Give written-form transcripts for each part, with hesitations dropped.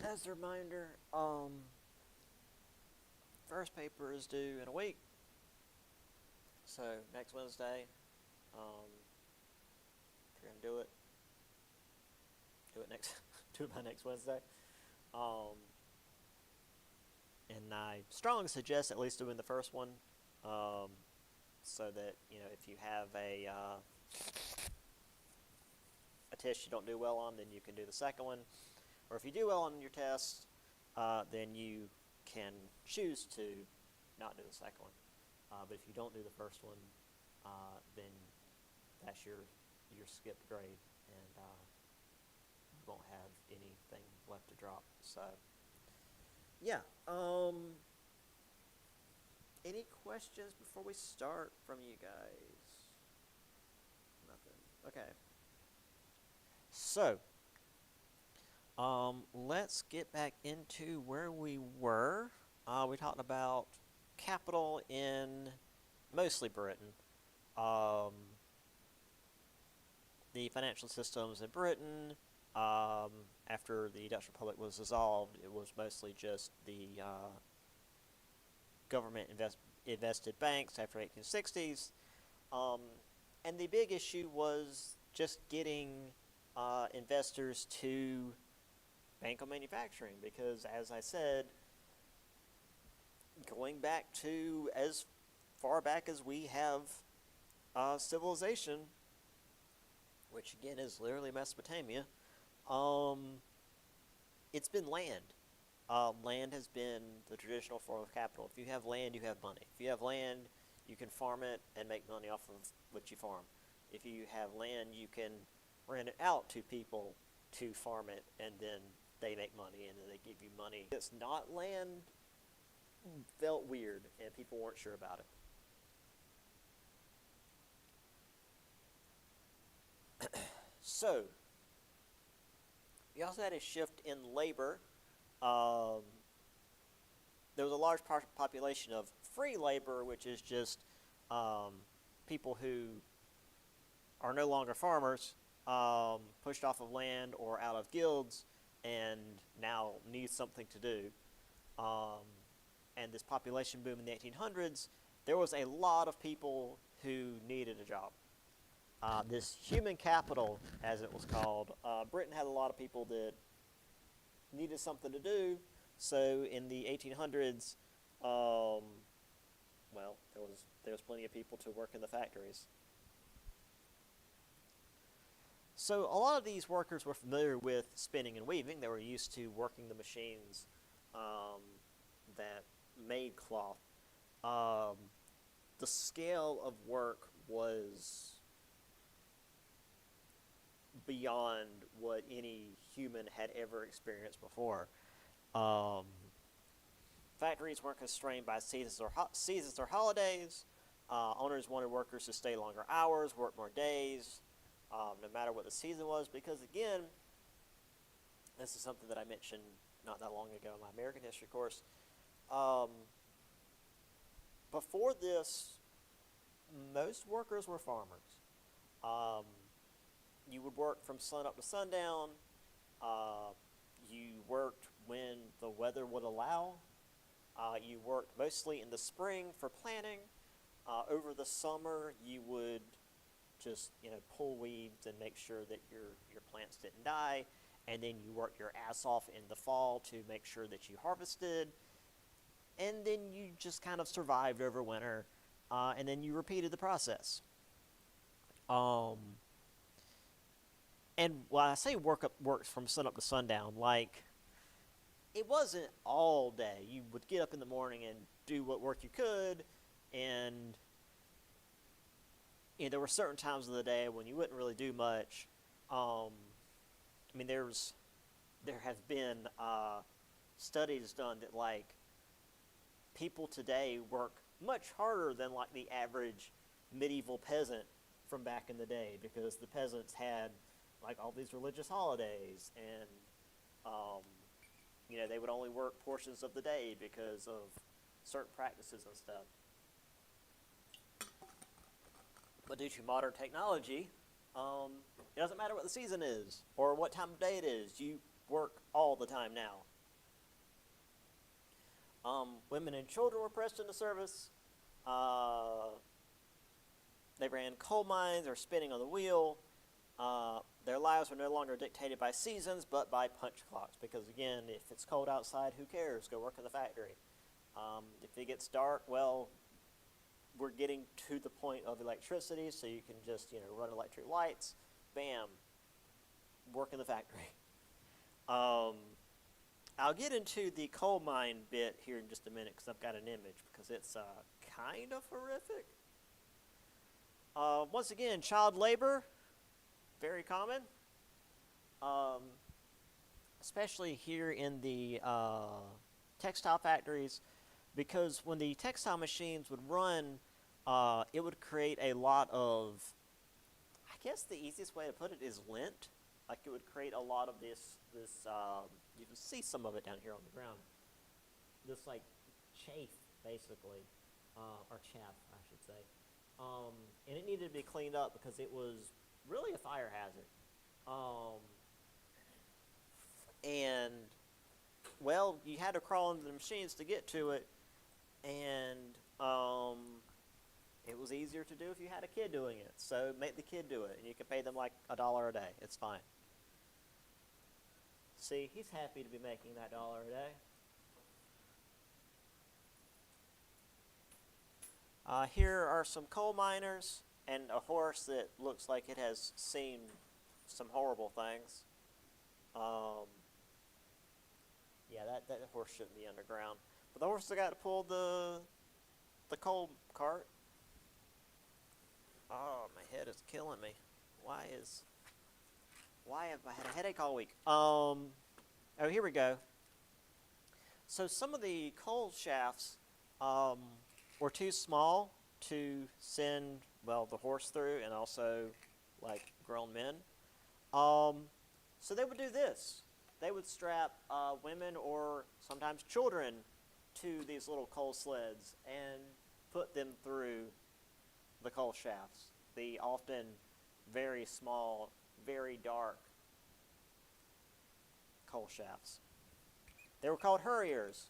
as a reminder, first paper is due in a week. So next Wednesday, if you're gonna do it next, do it by next Wednesday. Um, and I strongly suggest at least doing the first one, um, so that if you have a test you don't do well on, then you can do the second one. Or if you do well on your test, then you can choose to not do the second one. But if you don't do the first one, then that's your skipped grade, and you won't have anything left to drop. So, yeah. Any questions before we start from you guys? Nothing. Okay. So, let's get back into where we were. We talked about capital in mostly Britain. The financial systems in Britain, after the Dutch Republic was dissolved, it was mostly just the government invested banks after 1860s. And the big issue was just getting investors to bank on manufacturing, because, as I said, going back to as far back as we have civilization, which again is literally Mesopotamia, it's been land. Land has been the traditional form of capital. If you have land, you have money. If you have land, you can farm it and make money off of what you farm. If you have land, you can rent it out to people to farm it, and then they make money, and then they give you money. It's not land felt weird, and people weren't sure about it. So, we also had a shift in labor. There was a large population of free labor, which is just people who are no longer farmers, pushed off of land or out of guilds, and now need something to do. And this population boom in the 1800s, there was a lot of people who needed a job. This human capital, as it was called, Britain had a lot of people that needed something to do. So in the 1800s, well, there was plenty of people to work in the factories. So a lot of these workers were familiar with spinning and weaving. They were used to working the machines that made cloth. The scale of work was beyond what any human had ever experienced before. Factories weren't constrained by seasons or holidays. Owners wanted workers to stay longer hours, work more days, no matter what the season was, because again, this is something that I mentioned not that long ago in my American history course. Before this, most workers were farmers. You would work from sun up to sundown. You worked when the weather would allow. You worked mostly in the spring for planting. Over the summer, you would just pull weeds and make sure that your plants didn't die, and then you worked your ass off in the fall to make sure that you harvested, and then you just kind of survived over winter, and then you repeated the process. And when I say works from sun up to sundown, like, it wasn't all day. You would get up in the morning and do what work you could, and there were certain times of the day when you wouldn't really do much. There have been studies done that, like, people today work much harder than, like, the average medieval peasant from back in the day, because the peasants had, like, all these religious holidays, and they would only work portions of the day because of certain practices and stuff. But due to modern technology, it doesn't matter what the season is or what time of day it is. You work all the time now. Women and children were pressed into service. Uh, they ran coal mines or spinning on the wheel. Their lives were no longer dictated by seasons, but by punch clocks. Because again, if it's cold outside, who cares? Go work in the factory. If it gets dark, well, we're getting to the point of electricity, so you can just run electric lights. Bam, work in the factory. I'll get into the coal mine bit here in just a minute because I've got an image because it's kind of horrific. Once again, child labor, very common, especially here in the textile factories, because when the textile machines would run, it would create a lot of, I guess the easiest way to put it is lint. Like it would create a lot of this you can see some of it down here on the ground. This like chaff, basically, or chaff, I should say. And it needed to be cleaned up because it was really a fire hazard. And, well, you had to crawl into the machines to get to it, and it was easier to do if you had a kid doing it. So make the kid do it, and you can pay them like $1 a day. It's fine. See, he's happy to be making that $1 a day. Here are some coal miners and a horse that looks like it has seen some horrible things. Yeah, that horse shouldn't be underground. But the horse that got to pull the coal cart. Oh, my head is killing me. Why have I had a headache all week? Oh, here we go. So some of the coal shafts were too small to send, well, the horse through, and also like grown men. So they would do this. They would strap women or sometimes children to these little coal sleds and put them through the coal shafts. The often very small, very dark coal shafts. They were called hurriers.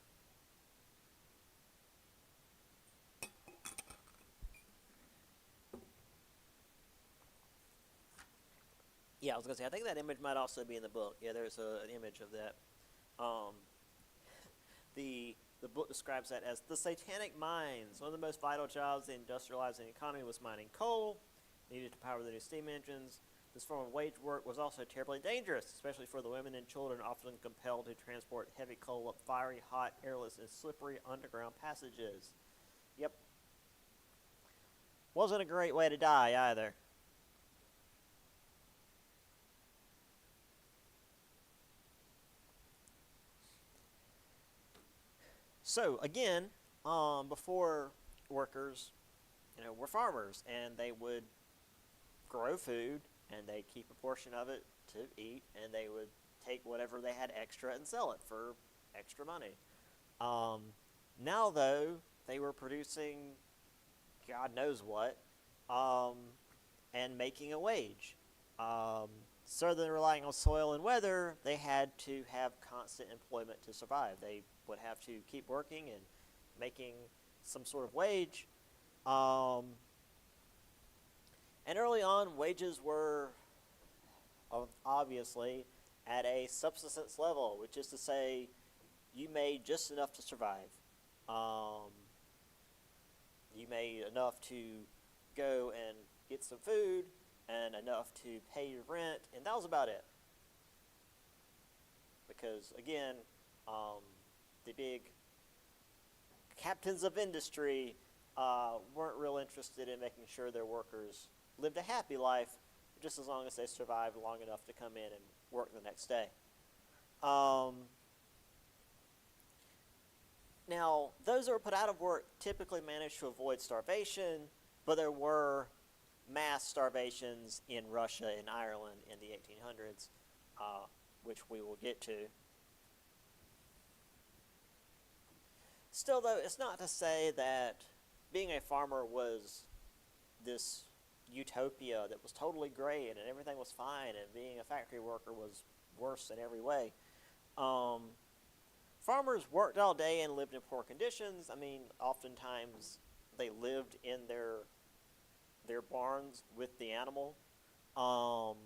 Yeah, I was going to say, I think that image might also be in the book. Yeah, there's an image of that. The book describes that as the satanic mines. One of the most vital jobs in industrializing the economy was mining coal, needed to power the new steam engines. This form of wage work was also terribly dangerous, especially for the women and children often compelled to transport heavy coal up fiery, hot, airless, and slippery underground passages. Yep. Wasn't a great way to die either. So again, before workers, were farmers, and they would grow food, and they'd keep a portion of it to eat, and they would take whatever they had extra and sell it for extra money. Now, though, they were producing God knows what, and making a wage. So rather than relying on soil and weather, they had to have constant employment to survive. They would have to keep working and making some sort of wage. And early on, wages were obviously at a subsistence level, which is to say you made just enough to survive. You made enough to go and get some food and enough to pay your rent, and that was about it. Because, again, the big captains of industry weren't real interested in making sure their workers lived a happy life, just as long as they survived long enough to come in and work the next day. Now, those that were put out of work typically managed to avoid starvation, but there were mass starvations in Russia and Ireland in the 1800s, which we will get to. Still, though, it's not to say that being a farmer was this utopia that was totally great and everything was fine, and being a factory worker was worse in every way. farmers worked all day and lived in poor conditions. I mean, oftentimes they lived in their barns with the animal. Um,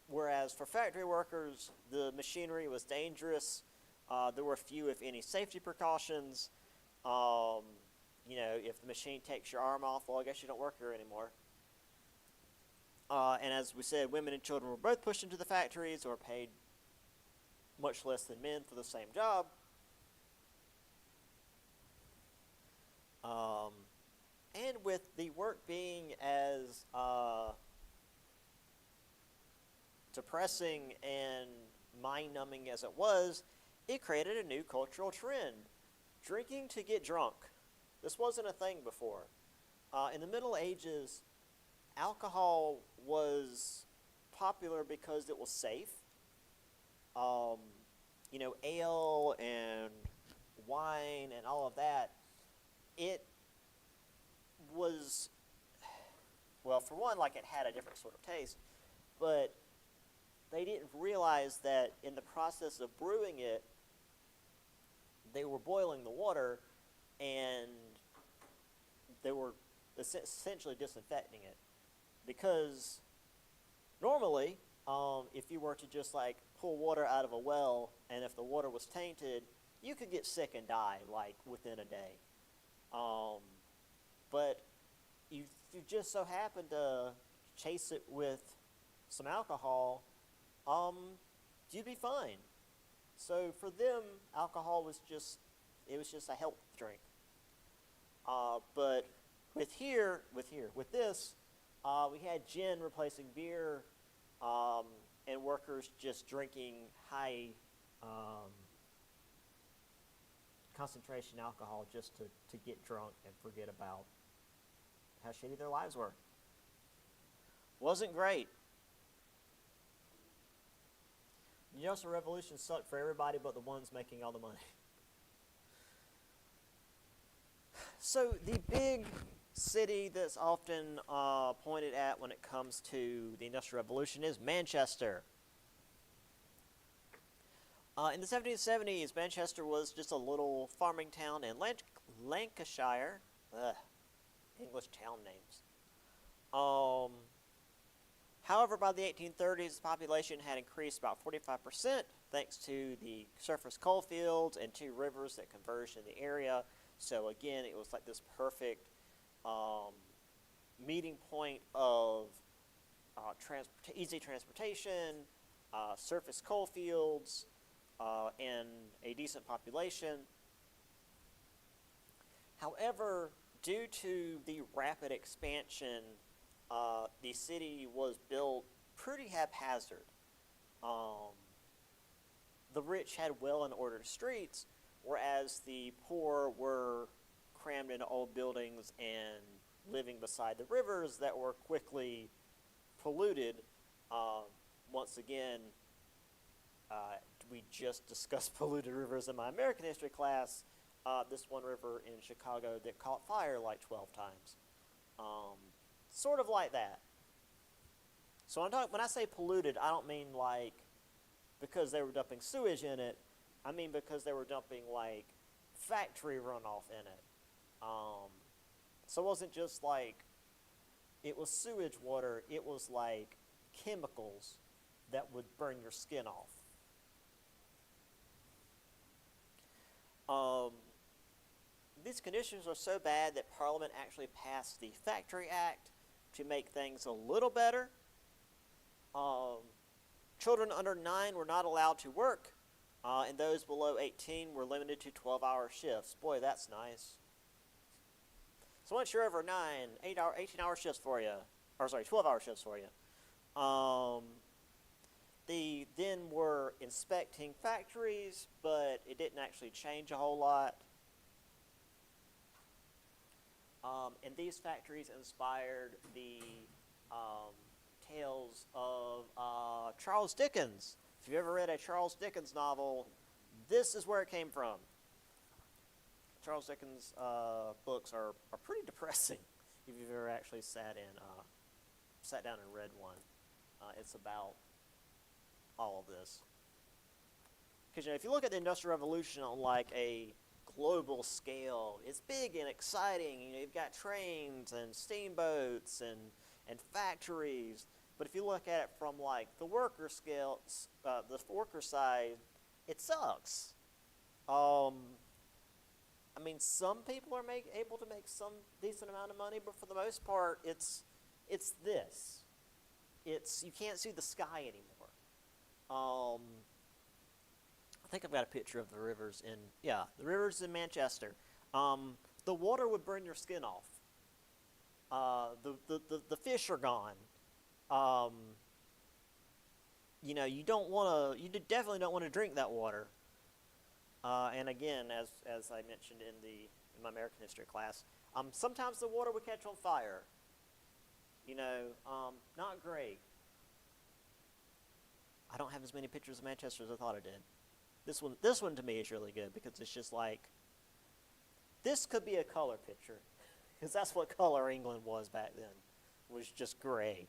Whereas for factory workers, the machinery was dangerous. There were few, if any, safety precautions. Um, if the machine takes your arm off, well, I guess you don't work here anymore. And as we said, women and children were both pushed into the factories or paid much less than men for the same job. And with the work being as depressing and mind-numbing as it was, it created a new cultural trend. Drinking to get drunk. This wasn't a thing before. In the Middle Ages, alcohol was popular because it was safe. Ale and wine and all of that, it was, well, for one, like, it had a different sort of taste, but they didn't realize that in the process of brewing it, they were boiling the water and they were essentially disinfecting it. Because normally, if you were to just like pull water out of a well, and if the water was tainted, you could get sick and die like within a day. But you just so happen to chase it with some alcohol, you'd be fine. So for them, alcohol was just a health drink. But with this, we had gin replacing beer, and workers just drinking high concentration alcohol just to get drunk and forget about how shitty their lives were. Wasn't great. The Industrial Revolution sucked for everybody but the ones making all the money. So the big city that's often pointed at when it comes to the Industrial Revolution is Manchester. In the 1770s, Manchester was just a little farming town in Lancashire. English town names. However, by the 1830s, the population had increased about 45% thanks to the surface coal fields and 2 rivers that converged in the area. So again, it was like this perfect meeting point of easy transportation, surface coal fields, and a decent population. However, due to the rapid expansion, the city was built pretty haphazard. The rich had well and ordered streets, whereas the poor were crammed into old buildings and living beside the rivers that were quickly polluted. Once again, we just discussed polluted rivers in my American history class. This one river in Chicago that caught fire like 12 times. Sort of like that. So when I say polluted, I don't mean like because they were dumping sewage in it. I mean because they were dumping like factory runoff in it. So it wasn't just like it was sewage water. It was like chemicals that would burn your skin off. These conditions were so bad that Parliament actually passed the Factory Act to make things a little better. Children under 9 were not allowed to work, and those below 18 were limited to 12-hour shifts. Boy, that's nice. So once you're over 9, 18-hour shifts for you. Or sorry, 12-hour shifts for you. They then were inspecting factories, but it didn't actually change a whole lot. And these factories inspired the tales of Charles Dickens. If you've ever read a Charles Dickens novel, this is where it came from. Charles Dickens books are pretty depressing if you've ever actually sat down and read one. It's about all of this. Because if you look at the Industrial Revolution on like a global scale, it's big and exciting. You've got trains and steamboats and factories. But if you look at it from like the worker scale, the worker side, it sucks. Um, I mean, some people are able to make some decent amount of money, but for the most part, it's this. It's you can't see the sky anymore. Um, I think I've got a picture of the rivers the rivers in Manchester. The water would burn your skin off. The fish are gone. Um, you don't want to. You definitely don't want to drink that water. And again, as I mentioned in my American history class, sometimes the water would catch on fire. Not great. I don't have as many pictures of Manchester as I thought I did. This one to me is really good because it's just like this could be a color picture because that's what color England was back then, was just gray.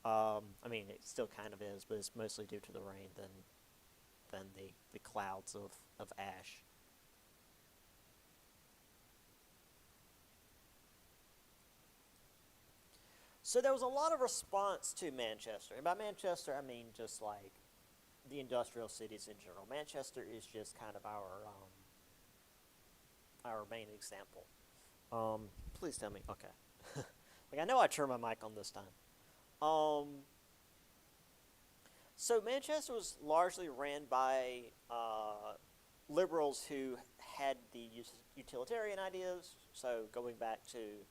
I mean, it still kind of is, but it's mostly due to the rain than the clouds of ash. So there was a lot of response to Manchester. And by Manchester, I mean just like the industrial cities in general. Manchester is just kind of our main example. Please tell me. Okay. Like I know I turned my mic on this time. So Manchester was largely ran by liberals who had the utilitarian ideas. So going back to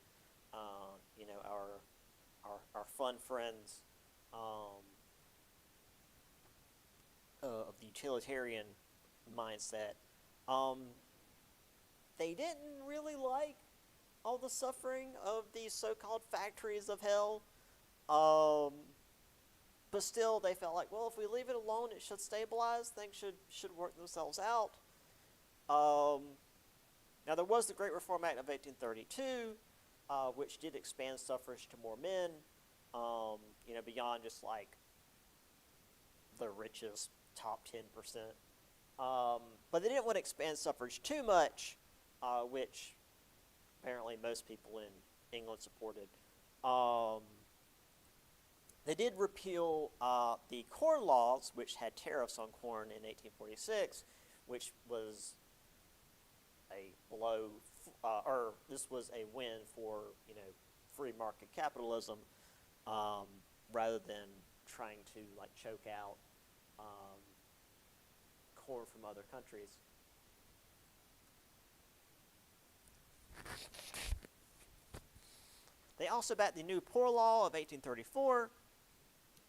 our fun friends of the utilitarian mindset, they didn't really like all the suffering of these so-called factories of hell. But still, they felt like, well, if we leave it alone, it should stabilize. Things should work themselves out. Now, there was the Great Reform Act of 1832, which did expand suffrage to more men, beyond just like the richest top 10%. But they didn't want to expand suffrage too much, which apparently most people in England supported. They did repeal the Corn Laws, which had tariffs on corn in 1846, which was a blow, or this was a win for free market capitalism, rather than trying to like choke out corn from other countries. They also backed the New Poor Law of 1834.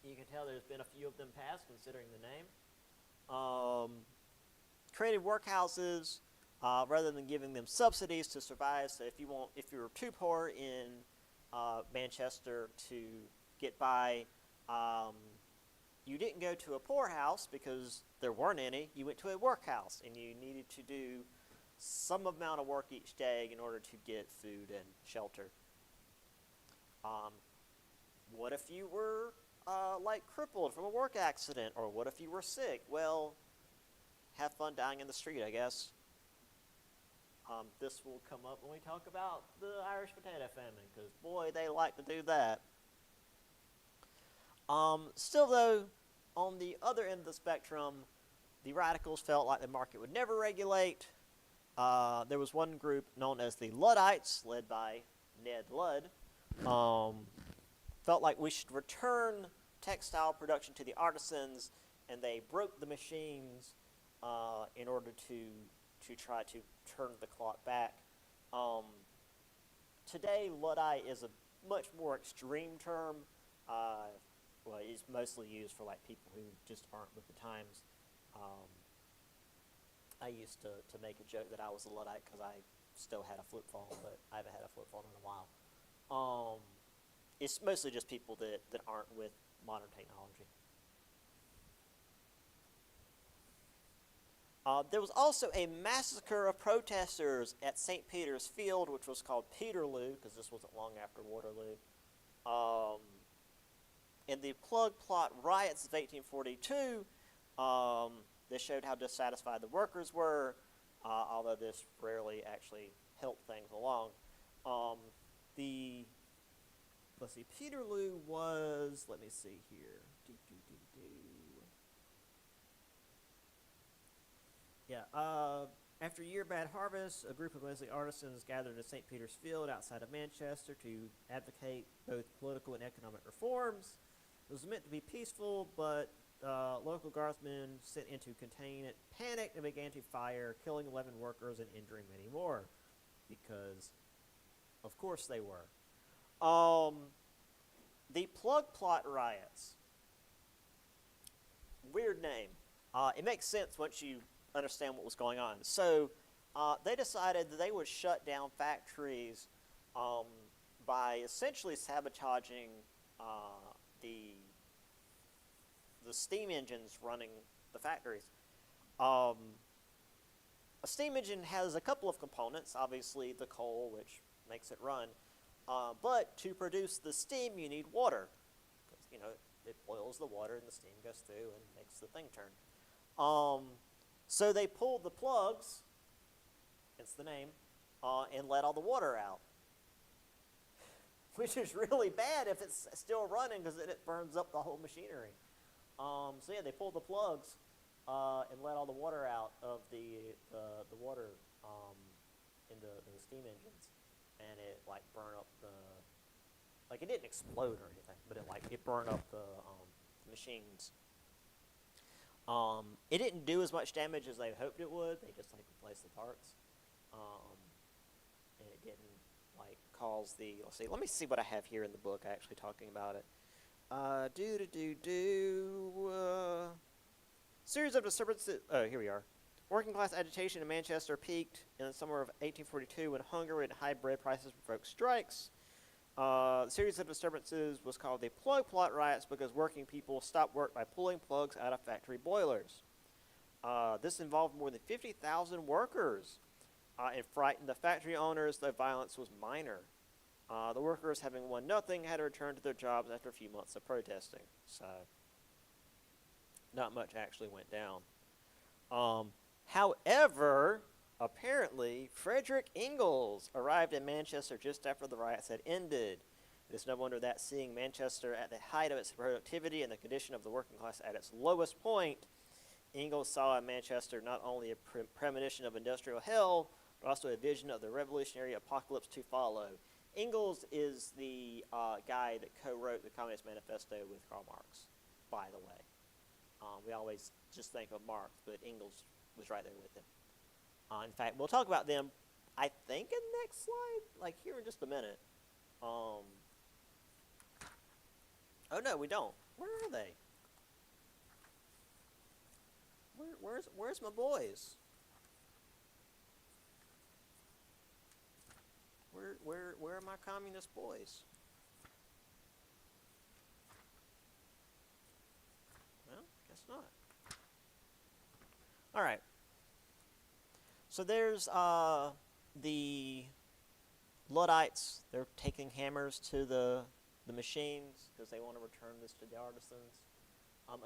You can tell there's been a few of them passed, considering the name. Created workhouses rather than giving them subsidies to survive. So if you were too poor in Manchester to get by, you didn't go to a poorhouse because there weren't any. You went to a workhouse, and you needed to do some amount of work each day in order to get food and shelter. What if you were like crippled from a work accident, or what if you were sick? Well, have fun dying in the street, I guess. This will come up when we talk about the Irish potato famine, because boy, they like to do that. Still though, on the other end of the spectrum, the radicals felt like the market would never regulate. There was one group known as the Luddites, led by Ned Ludd, felt like we should return textile production to the artisans, and they broke the machines in order to try to turn the clock back. Today, Luddite is a much more extreme term. Well, it's mostly used for like people who just aren't with the times. I used to make a joke that I was a Luddite because I still had a flip phone, but I haven't had a flip phone in a while. It's mostly just people that aren't with modern technology. There was also a massacre of protesters at St. Peter's Field, which was called Peterloo, because this wasn't long after Waterloo. In the Plug Plot riots of 1842, This showed how dissatisfied the workers were, although this rarely actually helped things along. The let's see, Peterloo was, let me see here. Yeah, after a year of bad harvest, a group of Leslie artisans gathered in St. Peter's Field outside of Manchester to advocate both political and economic reforms. It was meant to be peaceful, but local guardsmen sent in to contain it panicked and began to fire, killing 11 workers and injuring many more, because of course they were. The Plug Plot riots. Weird name. It makes sense once you understand what was going on. So they decided that they would shut down factories by essentially sabotaging the steam engines running the factories. A steam engine has a couple of components. Obviously, the coal, which makes it run. But to produce the steam, you need water. Because, you know, it boils the water and the steam goes through and makes the thing turn. So they pulled the plugs, hence the name, and let all the water out. Which is really bad if it's still running, because then it burns up the whole machinery. So yeah, they pulled the plugs and let all the water out of the water in the steam engines, and it like burned up it didn't explode or anything, but it burned up the machines. It didn't do as much damage as they hoped it would. They just replaced the parts, and it didn't cause the. Let me see what I have here in the book. Actually talking about it. Series of disturbances. Oh, here we are. Working class agitation in Manchester peaked in the summer of 1842 when hunger and high bread prices provoked strikes. The series of disturbances was called the Plug Plot riots because working people stopped work by pulling plugs out of factory boilers. This involved more than 50,000 workers and frightened the factory owners, though violence was minor. The workers, having won nothing, had to return to their jobs after a few months of protesting. So, not much actually went down. However, apparently, Frederick Ingalls arrived in Manchester just after the riots had ended. It is no wonder that, seeing Manchester at the height of its productivity and the condition of the working class at its lowest point, Ingalls saw in Manchester not only a premonition of industrial hell, but also a vision of the revolutionary apocalypse to follow. Ingalls is the guy that co-wrote the Communist Manifesto with Karl Marx, by the way. We always just think of Marx, but Ingalls was right there with him. In fact, we'll talk about them, I think, in the next slide, here in just a minute. Oh, no, we don't. Where are they? Where's my boys? Where are my communist boys? Well, guess not. All right. So there's the Luddites. They're taking hammers to the machines because they want to return this to the artisans.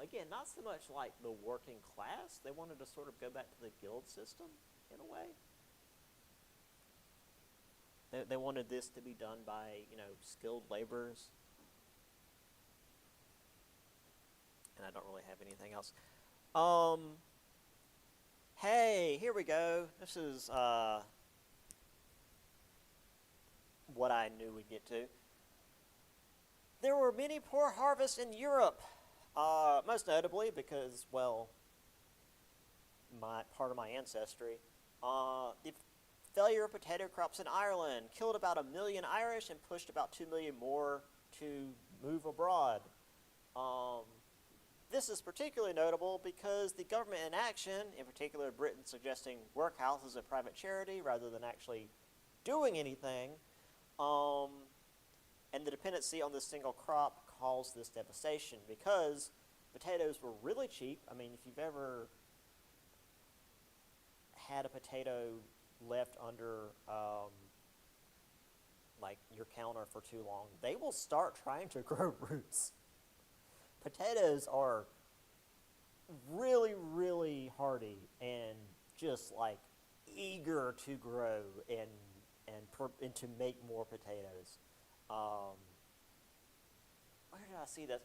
Again, not so much like the working class. They wanted to sort of go back to the guild system in a way. They wanted this to be done by, skilled laborers. And I don't really have anything else. Hey, here we go. This is what I knew we'd get to. There were many poor harvests in Europe, most notably because, well, part of my ancestry. The failure of potato crops in Ireland killed about 1 million Irish and pushed about 2 million more to move abroad. This is particularly notable because the government inaction, in particular Britain suggesting workhouses of private charity rather than actually doing anything, and the dependency on this single crop caused this devastation because potatoes were really cheap. I mean, if you've ever had a potato left under your counter for too long, they will start trying to grow roots. Potatoes are really, really hardy and just like eager to grow and to make more potatoes. Um, where did I see this?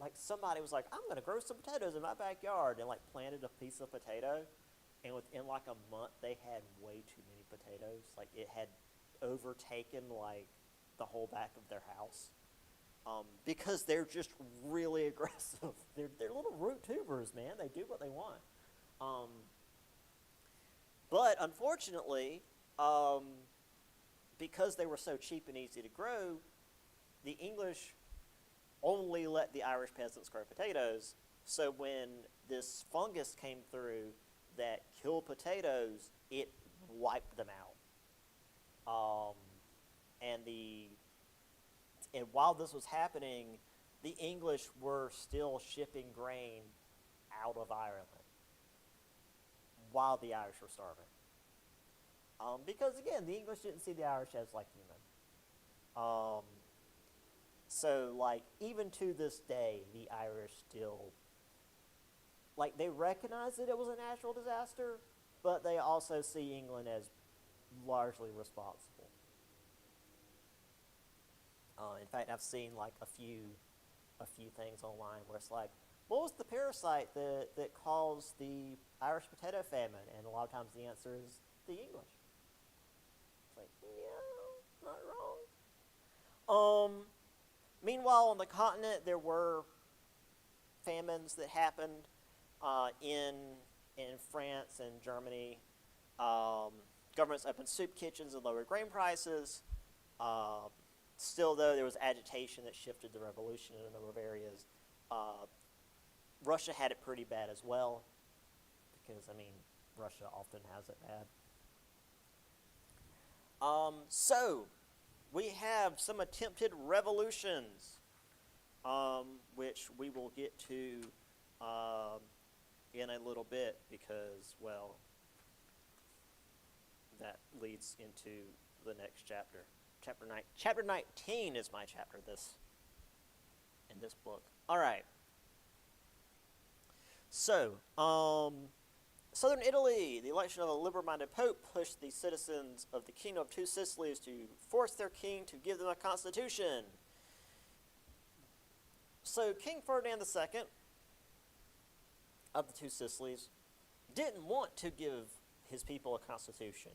Like somebody was like, I'm gonna grow some potatoes in my backyard, and like planted a piece of potato, and within like a month they had way too many potatoes. Like it had overtaken like the whole back of their house. Because they're just really aggressive. They're little root tubers, man. They do what they want. Um, but unfortunately, um, because they were so cheap and easy to grow, the English only let the Irish peasants grow potatoes. So when this fungus came through that killed potatoes, it wiped them out. And the and while this was happening, the English were still shipping grain out of Ireland while the Irish were starving. Because again, the English didn't see the Irish as like human. Um, so like even to this day, the Irish still like they recognize that it was a natural disaster, but they also see England as largely responsible. In fact, I've seen like a few things online where it's like, what was the parasite that caused the Irish potato famine? And a lot of times the answer is the English. It's like, yeah, not wrong. Meanwhile, on the continent, there were famines that happened in France and Germany. Governments opened soup kitchens and lowered grain prices. Uh, Still, though, there was agitation that shifted the revolution in a number of areas. Russia had it pretty bad as well, because, I mean, Russia often has it bad. So, we have some attempted revolutions, which we will get to in a little bit, because, well, that leads into the next chapter. Chapter 19 is my chapter in this book. All right. So, Southern Italy, the election of a liberal-minded pope pushed the citizens of the Kingdom of Two Sicilies to force their king to give them a constitution. So King Ferdinand II of the Two Sicilies didn't want to give his people a constitution,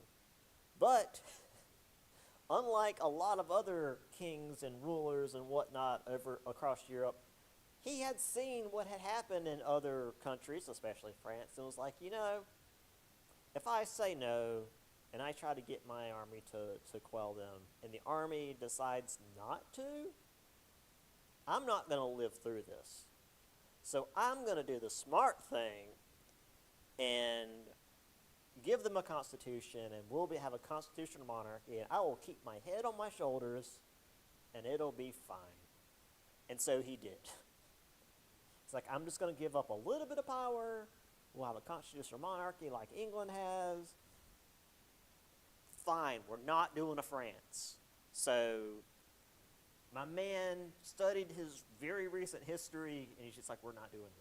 but unlike a lot of other kings and rulers and whatnot over across Europe, he had seen what had happened in other countries, especially France, and was like, if I say no and I try to get my army to quell them, and the army decides not to, I'm not going to live through this. So I'm going to do the smart thing and give them a constitution, and we'll have a constitutional monarchy, and I will keep my head on my shoulders, and it'll be fine. And so he did. It's like, I'm just going to give up a little bit of power. We'll have a constitutional monarchy like England has. Fine, we're not doing a France. So my man studied his very recent history, and he's just like, we're not doing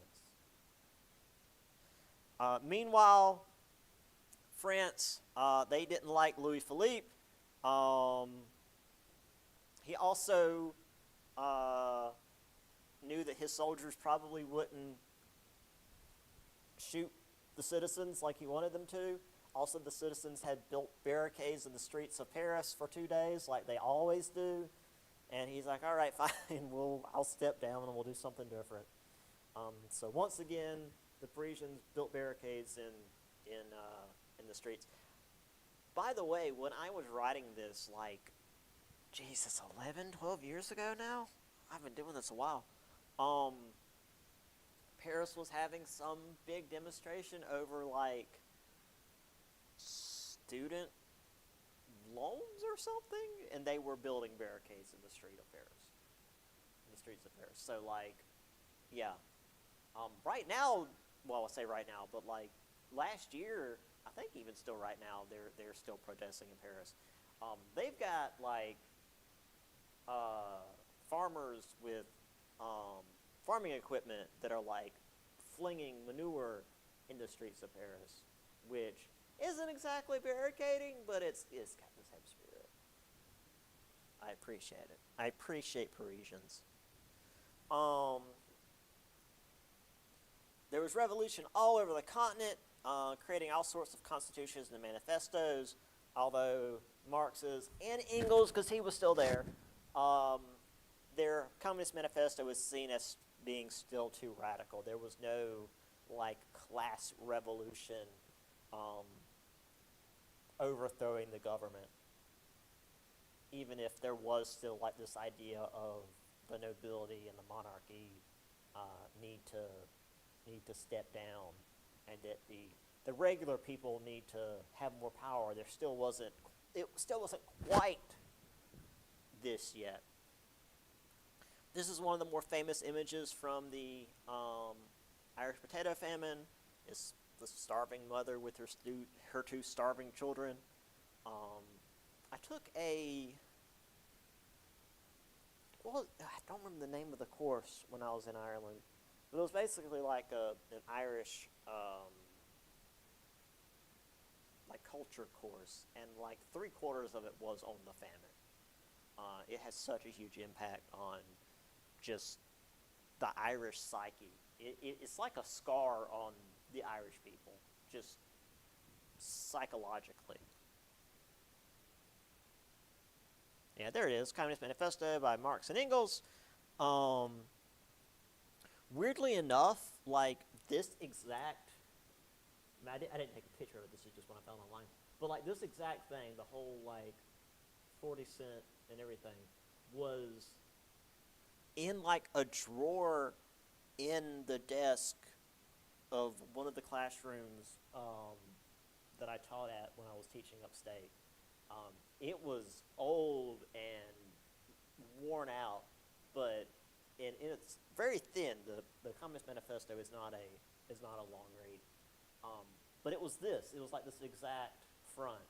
this. Meanwhile, France, they didn't like Louis Philippe. He also knew that his soldiers probably wouldn't shoot the citizens like he wanted them to. Also, the citizens had built barricades in the streets of Paris for 2 days, like they always do. And he's like, all right, fine, I'll step down and we'll do something different. So once again, the Parisians built barricades in the streets. By the way, when I was writing this, 11, 12 years ago now? I've been doing this a while. Paris was having some big demonstration over, student loans or something, and they were building barricades in the streets of Paris. So, yeah. Right now, well, I say right now, but, last year, I think even still right now, they're still protesting in Paris. They've got, farmers with farming equipment that are, flinging manure in the streets of Paris, which isn't exactly barricading, but it's got the same spirit. I appreciate it. I appreciate Parisians. There was revolution all over the continent, creating all sorts of constitutions and manifestos, although Marx's and Engels, because he was still there, their Communist Manifesto was seen as being still too radical. There was no, like, class revolution overthrowing the government, even if there was still, like, this idea of the nobility and the monarchy need to step down, and that the regular people need to have more power. It still wasn't quite this yet. This is one of the more famous images from the Irish potato famine. It's the starving mother with her two starving children. I took I don't remember the name of the course when I was in Ireland, but it was basically like an Irish like culture course, and like 3/4 of it was on the famine. It has such a huge impact on just the Irish psyche. It's like a scar on the Irish people, just psychologically. Yeah, there it is, Communist Manifesto by Marx and Engels. Weirdly enough, like this exact, I didn't take a picture of it, this is just what I found online, but like this exact thing, the whole like 40 cent and everything, was in like a drawer in the desk of one of the classrooms that I taught at when I was teaching upstate. It was old and worn out, but it's very thin. The Communist Manifesto is not a long read, but it was this. It was like this exact front.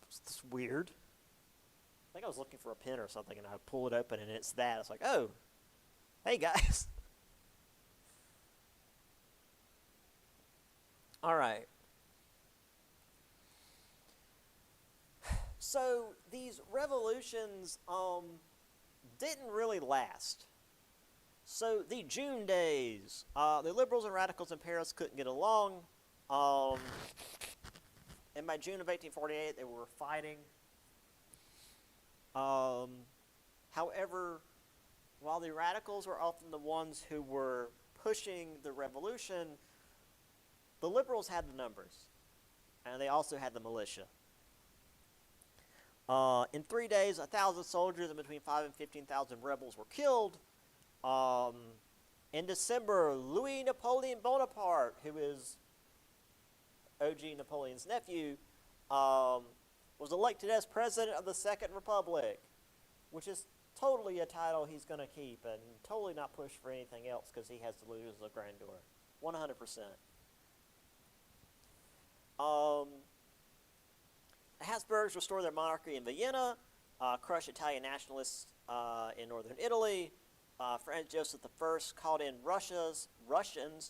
It's weird. I think I was looking for a pen or something, and I pull it open, and it's that. It's like, oh, hey guys. All right. So these revolutions didn't really last. So the June days, the liberals and radicals in Paris couldn't get along, and by June of 1848 they were fighting. However, while the radicals were often the ones who were pushing the revolution, the liberals had the numbers, and they also had the militia. In 3 days, 1,000 soldiers and between 5,000 and 15,000 rebels were killed. In December, Louis Napoleon Bonaparte, who is OG Napoleon's nephew, was elected as president of the Second Republic, which is totally a title he's going to keep and totally not push for anything else because he has the illusions of grandeur. 100%. The Habsburgs restored their monarchy in Vienna, crushed Italian nationalists in northern Italy. Franz Joseph I called in Russians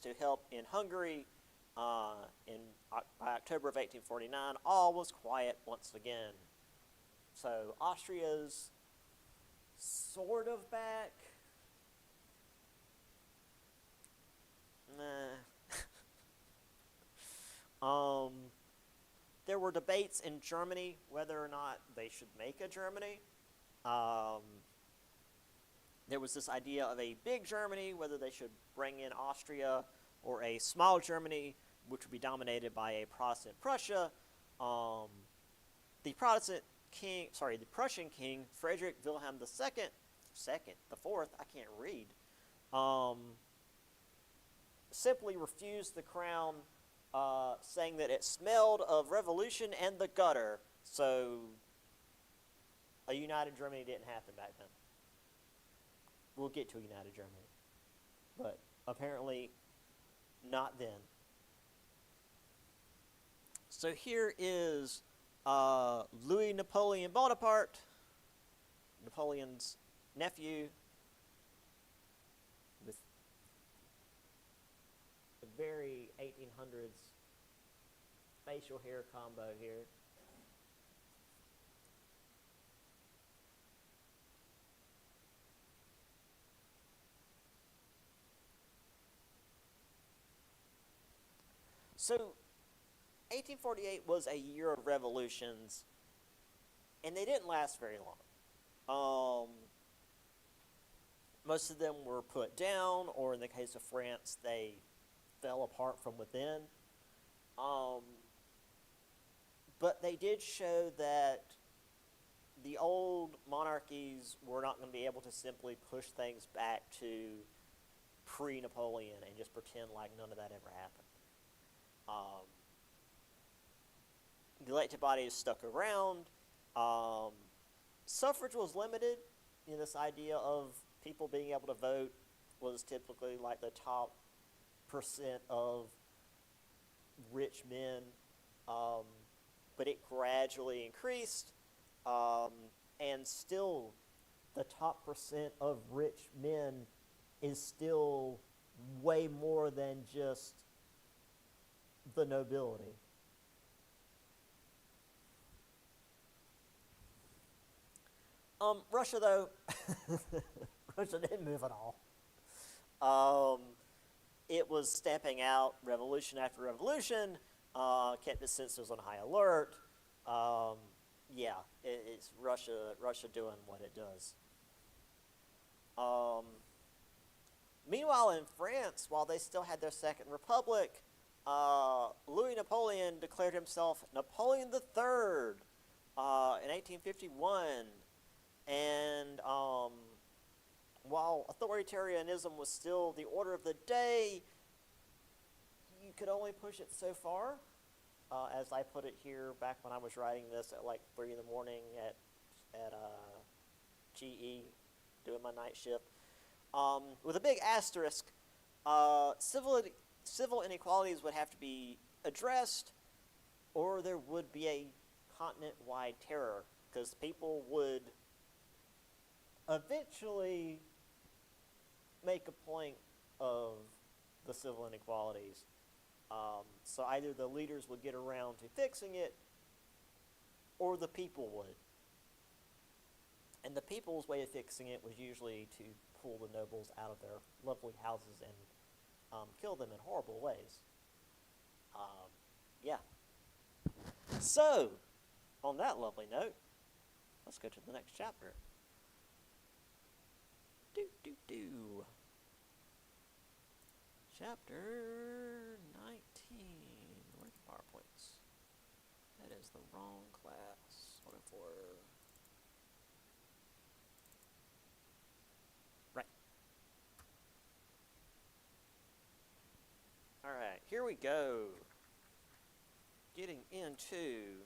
to help in Hungary. By October of 1849, all was quiet once again. So Austria's sort of back. There were debates in Germany whether or not they should make a Germany. There was this idea of a big Germany, whether they should bring in Austria, or a small Germany, which would be dominated by a Protestant Prussia. The Prussian king, Frederick Wilhelm the Fourth, I can't read, simply refused the crown, saying that it smelled of revolution and the gutter. So a united Germany didn't happen back then. We'll get to a united Germany, but apparently not then. So here is Louis Napoleon Bonaparte, Napoleon's nephew, with very 1800s facial hair combo here. So 1848 was a year of revolutions, and they didn't last very long. Most of them were put down, or in the case of France, they fell apart from within. Um, but they did show that the old monarchies were not going to be able to simply push things back to pre-Napoleon and just pretend like none of that ever happened. Um, the elected bodies stuck around. Suffrage was limited. This idea of people being able to vote was typically like the top percent of rich men, but it gradually increased, and still the top percent of rich men is still way more than just the nobility. Russia, though, Russia didn't move at all. It was stamping out revolution after revolution, kept its citizens on high alert. It's Russia doing what it does. Meanwhile, in France, while they still had their Second Republic, Louis Napoleon declared himself Napoleon III in 1851. And while authoritarianism was still the order of the day, you could only push it so far. As I put it here back when I was writing this at like 3 in the morning at GE, doing my night shift. With a big asterisk, civil inequalities would have to be addressed, or there would be a continent-wide terror, because people would eventually make a point of the civil inequalities. So either the leaders would get around to fixing it, or the people would. And the people's way of fixing it was usually to pull the nobles out of their lovely houses and kill them in horrible ways. So, on that lovely note, let's go to the next chapter. Chapter 19. Where are the PowerPoints? That is the wrong class. Looking for... Right. Alright, here we go. Getting into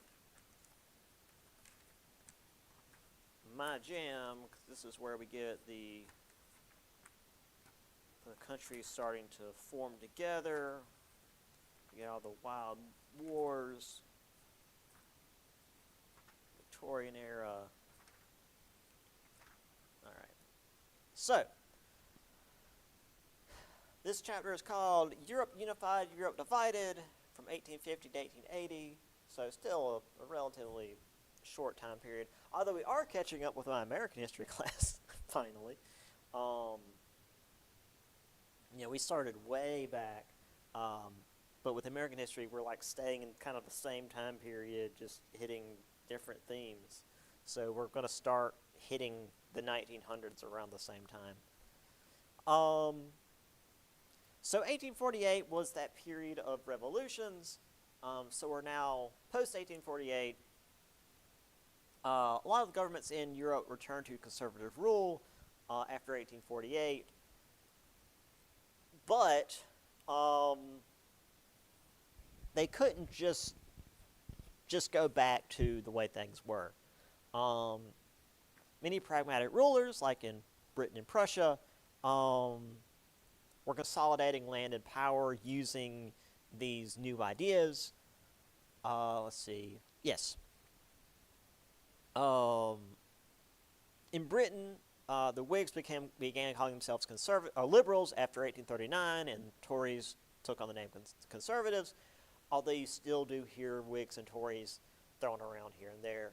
my jam, 'cause this is where we get the country starting to form together. You get all the wild wars, Victorian era. Alright. So, this chapter is called Europe Unified, Europe Divided, from 1850 to 1880. So still a relatively short time period. Although we are catching up with my American history class, finally. We started way back, but with American history, we're like staying in kind of the same time period, just hitting different themes. So we're going to start hitting the 1900s around the same time. So 1848 was that period of revolutions. So we're now post-1848. A lot of the governments in Europe returned to conservative rule after 1848. But they couldn't just go back to the way things were. Many pragmatic rulers, like in Britain and Prussia, were consolidating land and power using these new ideas. Let's see. Yes. In Britain, the Whigs began calling themselves liberals after 1839, and Tories took on the name conservatives, although you still do hear Whigs and Tories thrown around here and there.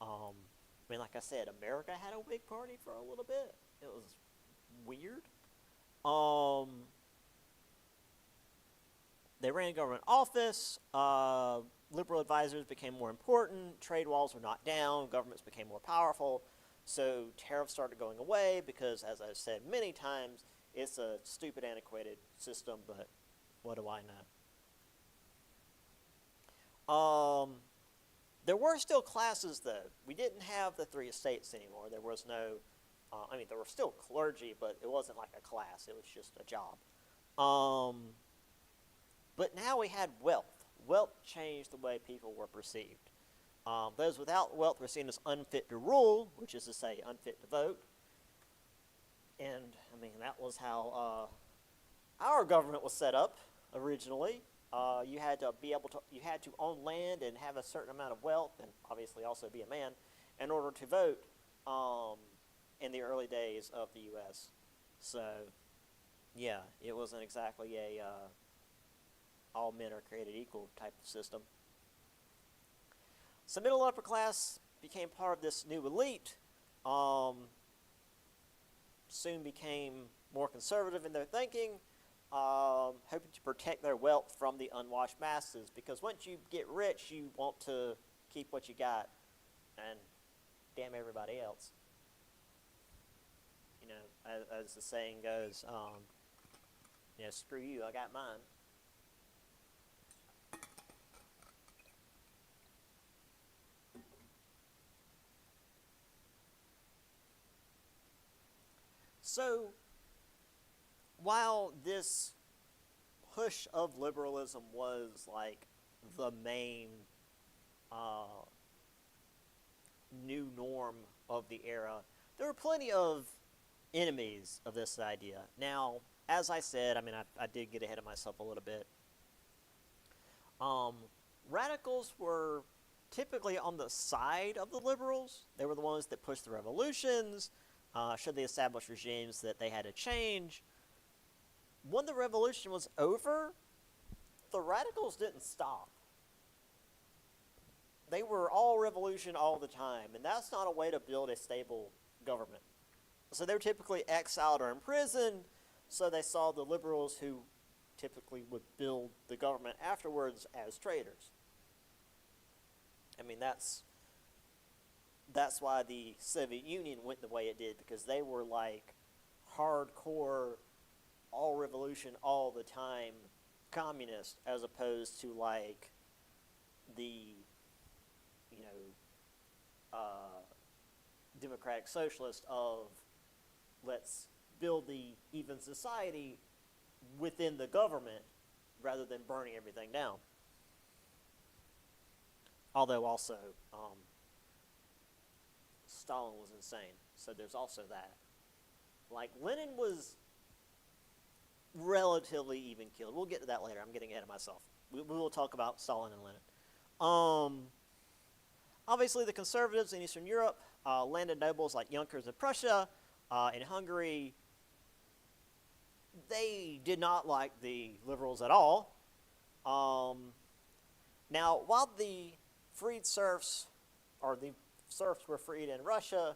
I mean, like I said, America had a Whig party for a little bit. It was weird. They ran government office. Liberal advisors became more important. Trade walls were knocked down. Governments became more powerful. So tariffs started going away because, as I've said many times, it's a stupid, antiquated system, but what do I know? There were still classes, though. We didn't have the three estates anymore. There was no, there were still clergy, but it wasn't like a class. It was just a job. But now we had wealth. Wealth changed the way people were perceived. Those without wealth were seen as unfit to rule, which is to say unfit to vote. And, I mean, that was how our government was set up originally. You had to own land and have a certain amount of wealth, and obviously also be a man, in order to vote in the early days of the U.S. So, yeah, it wasn't exactly a all men are created equal type of system. So middle upper class became part of this new elite. Soon became more conservative in their thinking, hoping to protect their wealth from the unwashed masses. Because once you get rich, you want to keep what you got and damn everybody else. You know, as the saying goes, screw you, I got mine. So, while this push of liberalism was like the main new norm of the era, there were plenty of enemies of this idea. Now, as I said, I did get ahead of myself a little bit. Radicals were typically on the side of the liberals. They were the ones that pushed the revolutions, showed the established regimes that they had to change. When the revolution was over, the radicals didn't stop. They were all revolution all the time, and that's not a way to build a stable government. So they were typically exiled or imprisoned, so they saw the liberals, who typically would build the government afterwards, as traitors. I mean, that's why the Soviet Union went the way it did, because they were like hardcore, all revolution all the time communist, as opposed to like the, democratic socialist of let's build the even society within the government rather than burning everything down. Although also, Stalin was insane, so there's also that. Like, Lenin was relatively even killed. We'll get to that later. I'm getting ahead of myself. We will talk about Stalin and Lenin. Obviously, the conservatives in Eastern Europe, landed nobles like Junkers in Prussia, in Hungary, they did not like the liberals at all. Now, while the freed serfs, or the serfs were freed in Russia,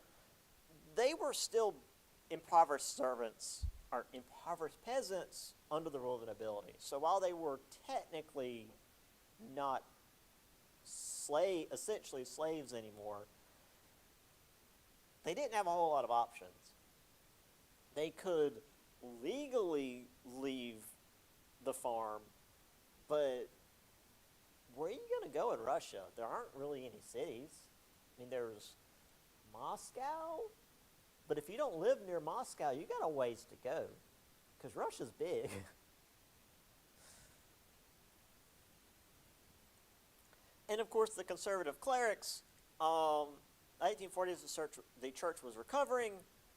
they were still impoverished servants, or impoverished peasants, under the rule of the nobility. So while they were technically not essentially slaves anymore, they didn't have a whole lot of options. They could legally leave the farm, but where are you going to go in Russia? There aren't really any cities. I mean, there's Moscow, but if you don't live near Moscow, you got a ways to go, because Russia's big. And of course, the conservative clerics, 1840s, the church was recovering,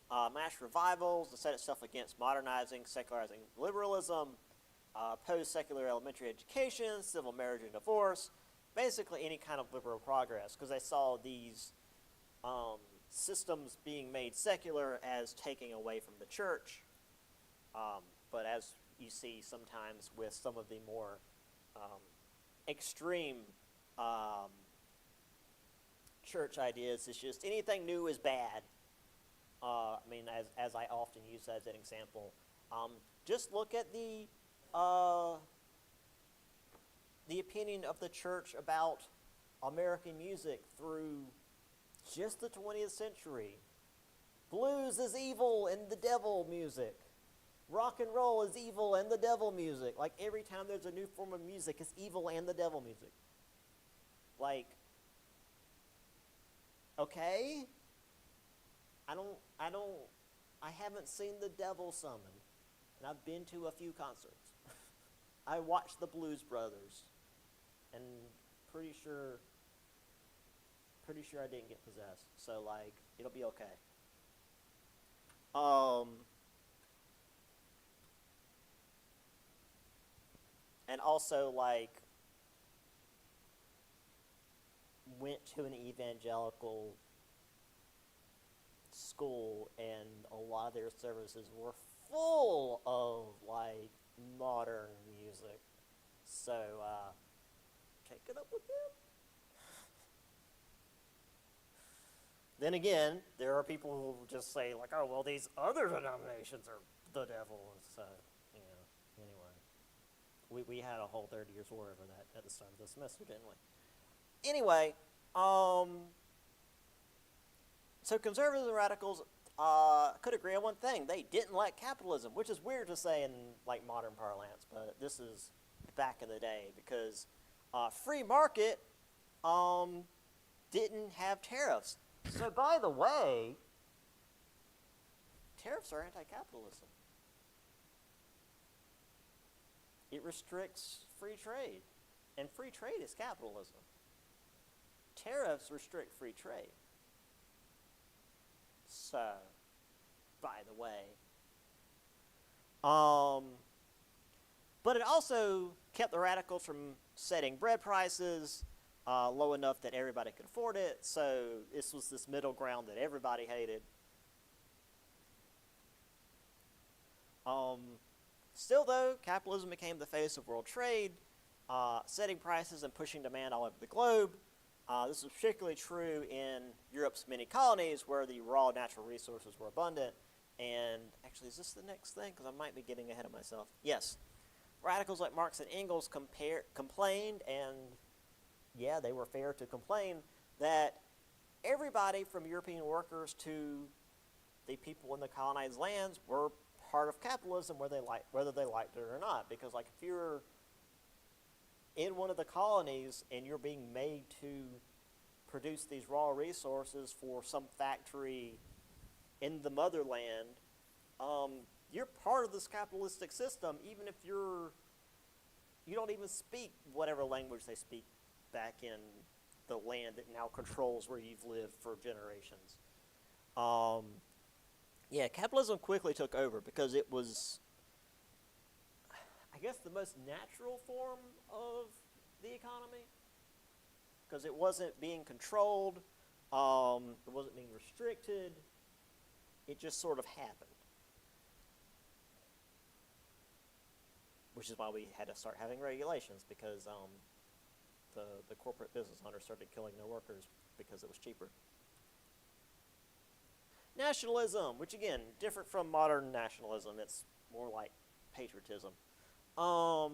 mass revivals to set itself against modernizing, secularizing liberalism, post-secular elementary education, civil marriage and divorce, basically any kind of liberal progress, because they saw these systems being made secular as taking away from the church. But as you see sometimes with some of the more extreme um, church ideas. It's just anything new is bad. I mean, as I often use as an example, just look at the opinion of the church about American music through just the 20th century. Blues is evil and the devil music. Rock and roll is evil and the devil music. Like every time there's a new form of music, it's evil and the devil music. Like, okay? I haven't seen the devil summoned, and I've been to a few concerts. I watched the Blues Brothers, and pretty sure I didn't get possessed. So like, it'll be okay. And also like went to an evangelical school, and a lot of their services were full of like modern music. So take it up with them. Then again, there are people who will just say like, oh well, these other denominations are the devil. So anyway, we had a whole 30 years war over that at the start of the semester, didn't we? Anyway, so conservatives and radicals could agree on one thing: they didn't like capitalism, which is weird to say in like modern parlance, but this is back in the day because free market didn't have tariffs. So by the way, tariffs are anti-capitalism. It restricts free trade, and free trade is capitalism. Tariffs restrict free trade. So, by the way. But it also kept the radicals from setting bread prices low enough that everybody could afford it. So this was this middle ground that everybody hated. Still, though, capitalism became the face of world trade, setting prices and pushing demand all over the globe. This was particularly true in Europe's many colonies where the raw natural resources were abundant. And actually, is this the next thing? Because I might be getting ahead of myself. Yes. Radicals like Marx and Engels complained, and yeah, they were fair to complain, that everybody from European workers to the people in the colonized lands were part of capitalism whether they liked it or not. Because like if you're in one of the colonies and you're being made to produce these raw resources for some factory in the motherland, you're part of this capitalistic system, even if you don't even speak whatever language they speak back in the land that now controls where you've lived for generations. Yeah, capitalism quickly took over because it was, I guess, the most natural form of the economy, because it wasn't being controlled, it wasn't being restricted, it just sort of happened. Which is why we had to start having regulations, because the corporate business owners started killing their workers because it was cheaper. Nationalism, which again, different from modern nationalism, it's more like patriotism. So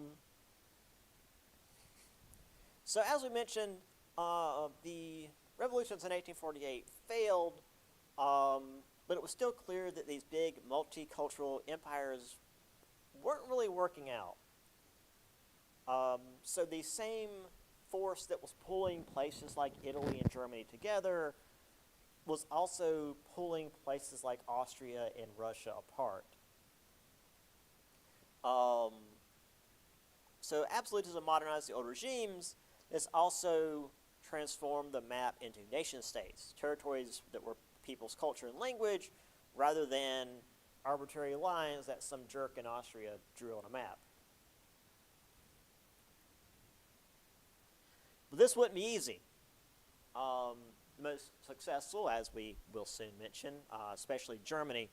as we mentioned, the revolutions in 1848 failed, but it was still clear that these big multicultural empires weren't really working out. So the same force that was pulling places like Italy and Germany together was also pulling places like Austria and Russia apart. So absolutism modernized the old regimes. This also transformed the map into nation states, territories that were people's culture and language, rather than arbitrary lines that some jerk in Austria drew on a map. But this wouldn't be easy. Most successful, as we will soon mention, especially Germany,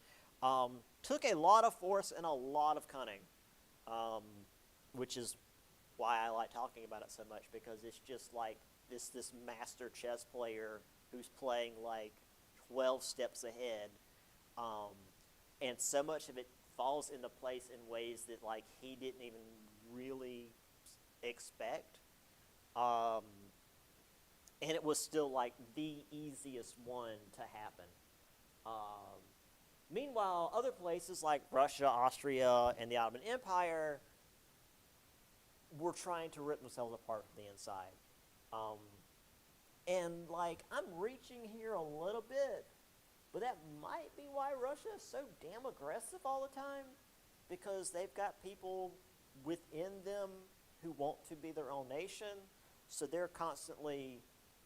took a lot of force and a lot of cunning. um, which is why I like talking about it so much, because it's just like this master chess player who's playing like 12 steps ahead, um, and so much of it falls into place in ways that like he didn't even really expect. Um, and it was still like the easiest one to happen. Um, Meanwhile, other places like Russia, Austria, and the Ottoman Empire were trying to rip themselves apart from the inside. Um, and like, I'm reaching here a little bit, but that might be why Russia is so damn aggressive all the time, because they've got people within them who want to be their own nation, so they're constantly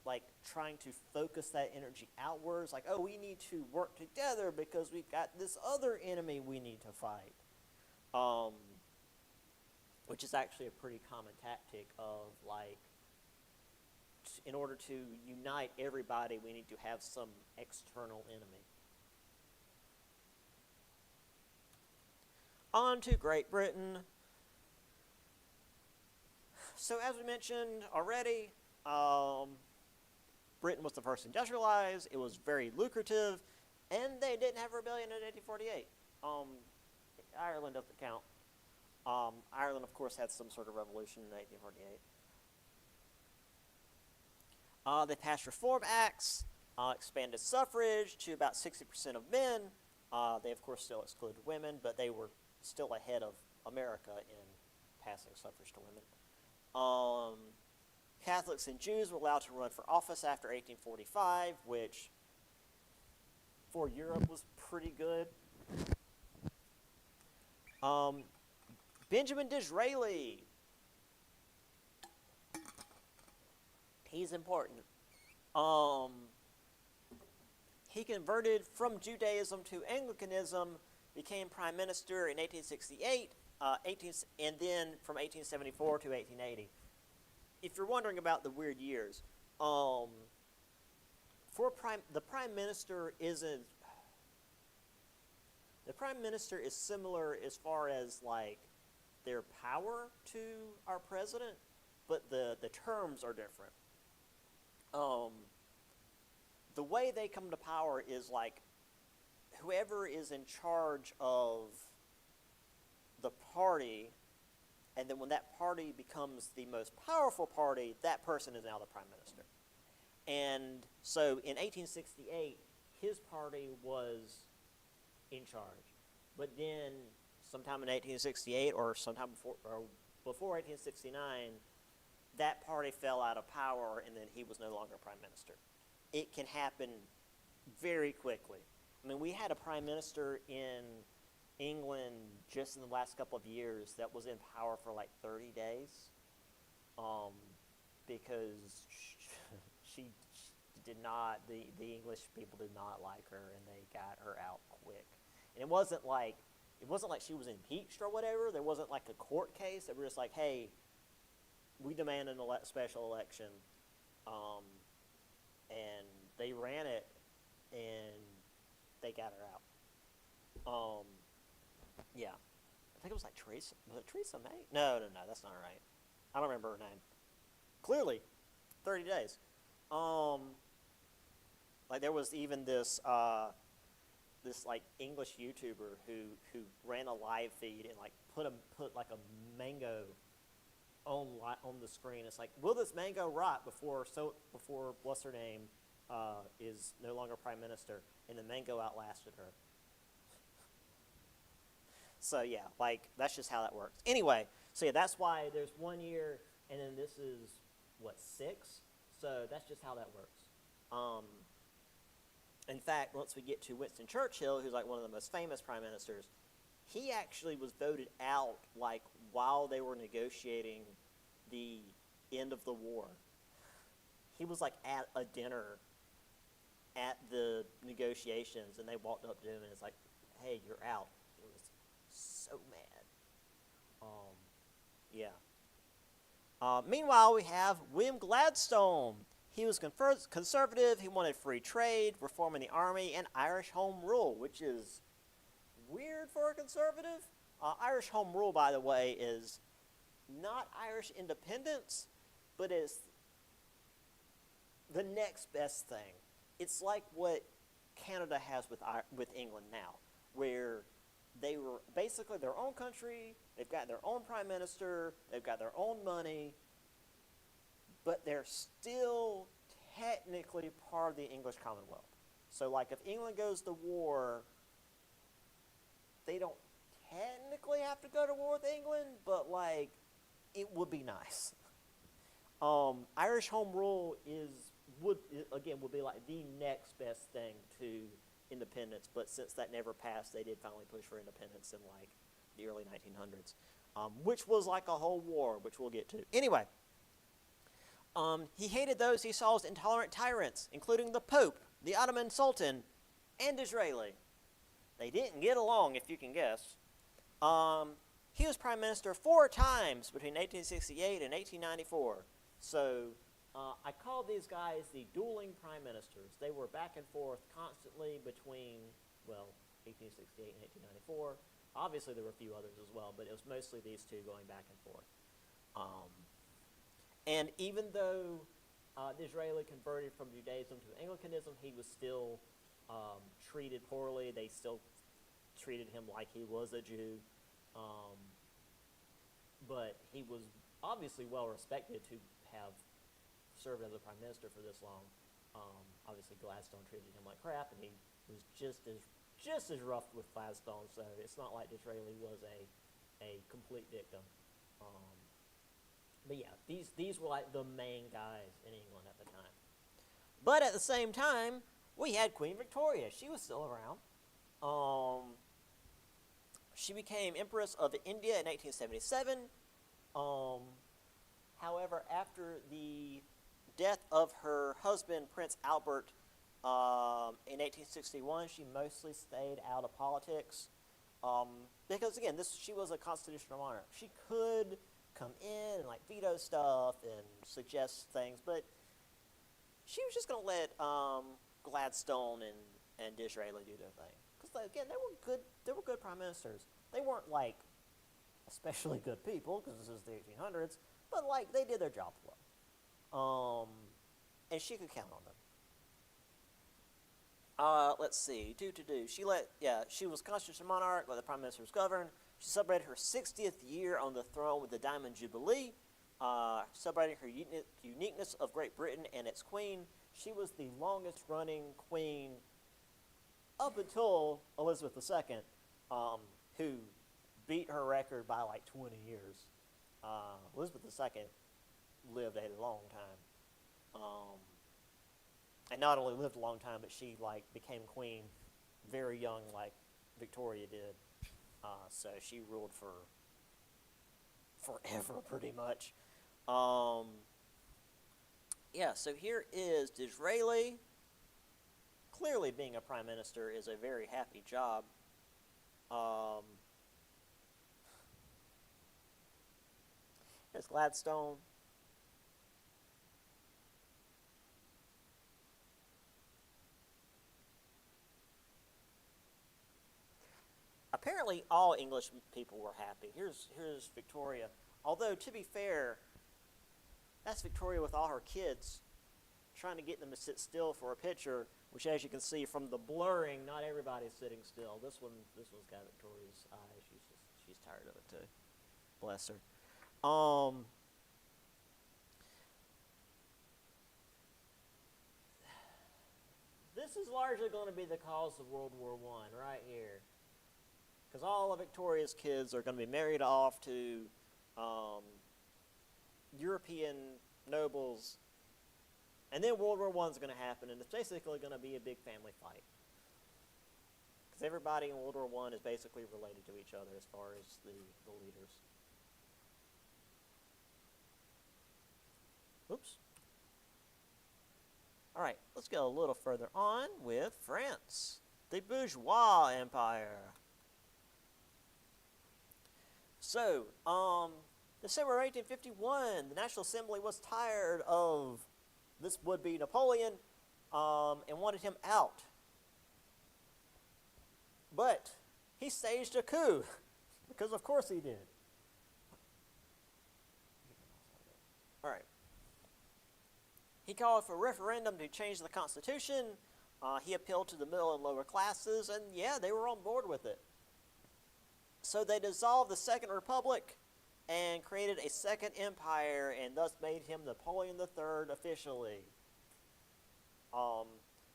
like trying to focus that energy outwards, like, oh, we need to work together because we've got this other enemy we need to fight, um, which is actually a pretty common tactic of like, in order to unite everybody, we need to have some external enemy. On to Great Britain. So as we mentioned already, Britain was the first to industrialize. It was very lucrative, and they didn't have a rebellion in 1848. Ireland doesn't count. Ireland, of course, had some sort of revolution in 1848. They passed Reform Acts, expanded suffrage to about 60% of men. They, of course, still excluded women, but they were still ahead of America in passing suffrage to women. Catholics and Jews were allowed to run for office after 1845, which for Europe was pretty good. Benjamin Disraeli. He's important. He converted from Judaism to Anglicanism, became prime minister in 1868, and then from 1874 to 1880. If you're wondering about the weird years, the prime minister is similar as far as like their power to our president, but the terms are different. The way they come to power is like whoever is in charge of the party, and then when that party becomes the most powerful party, that person is now the prime minister. And so in 1868, his party was in charge. But then sometime in 1868 or sometime before 1869, that party fell out of power, and then he was no longer prime minister. It can happen very quickly. I mean, we had a prime minister in England just in the last couple of years that was in power for like 30 days, because she did not, the English people did not like her, and they got her out quick. And it wasn't like she was impeached or whatever. There wasn't like a court case. They were just like, hey, we demand an special election, and they ran it, and they got her out. Yeah, I think it was like Theresa. Was it Theresa May? No, that's not right. I don't remember her name. Clearly, 30 days. Like there was even this like English YouTuber who ran a live feed and like put like a mango on the screen. It's like, will this mango rot before what's her name is no longer prime minister? And the mango outlasted her. So yeah, like that's just how that works. Anyway, so yeah, that's why there's 1 year, and then this is what, 6. So that's just how that works. In fact, once we get to Winston Churchill, who's like one of the most famous prime ministers, he actually was voted out like while they were negotiating the end of the war. He was like at a dinner at the negotiations, and they walked up to him and it's like, hey, you're out. He was so mad. Yeah. Meanwhile, we have William Gladstone. He was conservative. He wanted free trade, reform in the army, and Irish home rule, which is weird for a conservative. Irish Home Rule, by the way, is not Irish independence, but is the next best thing. It's like what Canada has with England now, where they were basically their own country, they've got their own prime minister, they've got their own money, but they're still technically part of the English Commonwealth. So, like, if England goes to war, they don't technically have to go to war with England, but, like, it would be nice. Irish Home Rule would be like the next best thing to independence, but since that never passed, they did finally push for independence in like the early 1900s, which was like a whole war, which we'll get to. Anyway, he hated those he saw as intolerant tyrants, including the Pope, the Ottoman Sultan, and Disraeli. They didn't get along, if you can guess. He was prime minister 4 times between 1868 and 1894. So I call these guys the dueling prime ministers. They were back and forth constantly between, 1868 and 1894. Obviously, there were a few others as well, but it was mostly these two going back and forth. And even though Disraeli converted from Judaism to Anglicanism, he was still treated poorly. They still treated him like he was a Jew. But he was obviously well respected to have served as a prime minister for this long. Obviously, Gladstone treated him like crap, and he was just as rough with Gladstone. So it's not like Disraeli was a complete victim. But yeah, these were like the main guys in England at the time. But at the same time, we had Queen Victoria. She was still around. She became Empress of India in 1877. However, after the death of her husband, Prince Albert, in 1861, she mostly stayed out of politics. Because, again, she was a constitutional monarch. She could come in and, like, veto stuff and suggest things, but she was just going to let Gladstone and Disraeli do their thing. Because, again, they were good prime ministers. They weren't, like, especially good people, because this is the 1800s, but, like, they did their jobs well. And she could count on them. Let's see. She was constitutional monarch, let the prime ministers govern. She celebrated her 60th year on the throne with the Diamond Jubilee, celebrating her uniqueness of Great Britain and its queen. She was the longest-running queen up until Elizabeth II, who beat her record by like 20 years. Elizabeth II lived a long time. And not only lived a long time, but she like became queen very young, like Victoria did. So she ruled for forever, pretty much. So here is Disraeli. Clearly, being a prime minister is a very happy job. Here's Gladstone. Apparently, all English people were happy. Here's Victoria. Although, to be fair, that's Victoria with all her kids, trying to get them to sit still for a picture, which, as you can see from the blurring, not everybody's sitting still. This one's got Victoria's eye. She's tired of it too. Bless her. This is largely going to be the cause of World War I, right here. Because all of Victoria's kids are going to be married off to European nobles. And then World War I is going to happen, and it's basically going to be a big family fight. Because everybody in World War I is basically related to each other as far as the leaders. Oops. All right, let's go a little further on with France, the bourgeois empire. So, December 1851, the National Assembly was tired of this would-be Napoleon and wanted him out. But he staged a coup. Because of course he did. All right. He called for a referendum to change the Constitution. He appealed to the middle and lower classes, and yeah, they were on board with it. So they dissolved the Second Republic and created a second empire, and thus made him Napoleon III officially.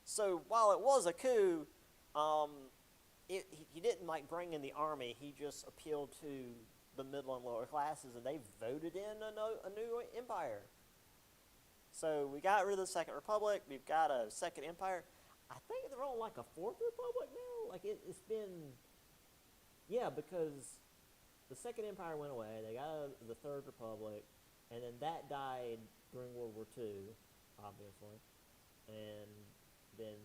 So while it was a coup, he didn't like bring in the army. He just appealed to the middle and lower classes, and they voted in a new empire. So we got rid of the Second Republic. We've got a second empire. I think they're on like a fourth republic now. Like it's been, yeah, because the Second Empire went away. They got the Third Republic, and then that died during World War II, obviously, and then